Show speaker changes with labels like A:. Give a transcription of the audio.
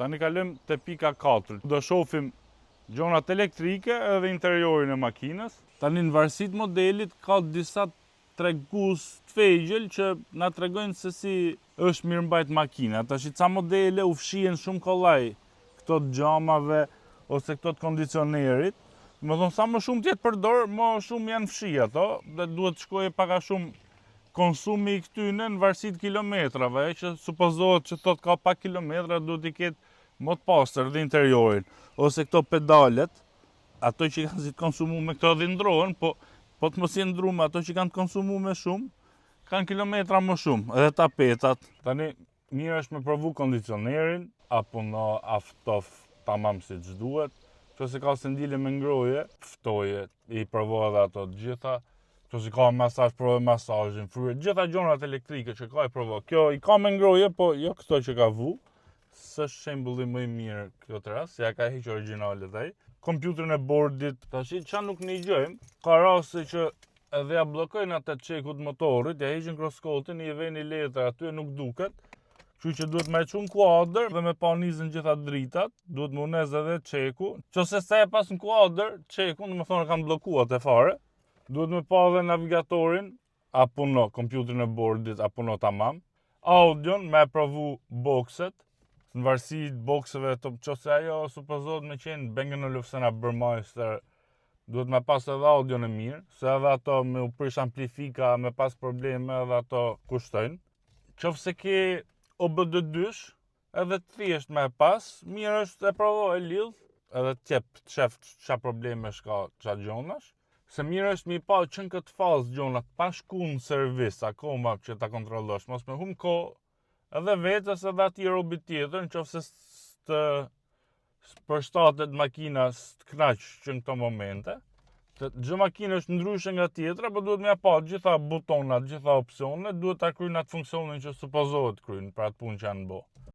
A: Tani kalojmë te pika 4. Do shohim gjonat elektrike edhe interiorin e makinës. Tani në varësi të modelit ka disa tregues të vegjël që na tregojnë se si është mirëmbajt makina. Tash ca modele u fshihen shumë kollaj këto të xhamave ose këto të kondicionerit. Më thonë sa më shumë tjetë përdor, më shumë janë fshi ato dhe duhet të shkojë pak a shumë konsumi i këtyne në varësi të kilometrave, që supozohet që thot ka pak kilometra duhet i ketë më të pastër dhe interiorin. Ose këto pedalet, ato që kanë si të konsumume këto dhe ndrohen, po të mos jenë ndrume, ato që kanë të konsumume shumë, kanë kilometra më shumë, edhe tapetat. Tani, mirë është me provu kondicionerin, apo në aftof tamam si që duhet. Nëse ka sendile me ngroje, ftoje, i provo edhe ato të gjitha. Nëse ka masazh, provo masazhin, fryet, gjitha gjonat elektrike që ka i provo. Kjo i ka me ngroje, po jo këto që ka vu. S'është shembulli më i mirë këtë rast, se ja ka heq originalet ai. Kompjuterin e bordit, tash çfarë nuk nigjojmë, ka raste që edhe ja bllokojnë atë çekut motorit, ja heqin kroskotin, i vënë letra aty nuk duket. Kështu që duhet me çun kuadër dhe me pa nizën gjitha dritat, duhet më unez edhe çeku. Nëse sa e pas në kuadër, çekun, do të thonë kanë bllokuar te fare. Duhet me pa edhe navigatorin, apo no kompjuterin e bordit, apo no tamam. Audion me provu bokset, në varësi të bokseve, nëse ajo supozohet me qenë Bang & Olufsen apo Burmeister, duhet me pas edhe audion e mirë, se edhe ato me u prish amplifika, me pas probleme edhe ato kushtojnë. Qofse ke OBD2-sh, edhe të thjesht me pas, mirë është e provo e lidh, edhe të shef qa probleme shka qa gjonash, se mirë është mi pa që në këtë fazë gjonat, pa shku në servis, akoma që ta kontrollosh, mos me hum ko, edhe vetës edhe ati robit tjetër, në qofse të përshtatet makina të knaq që në këto momente, gjë makinë është ndryshe nga tjetra, po duhet me pa gjitha butonat, gjitha opsionet, duhet ta kryjnë atë funksionin që supozohet kryjnë për atë punë që janë bo.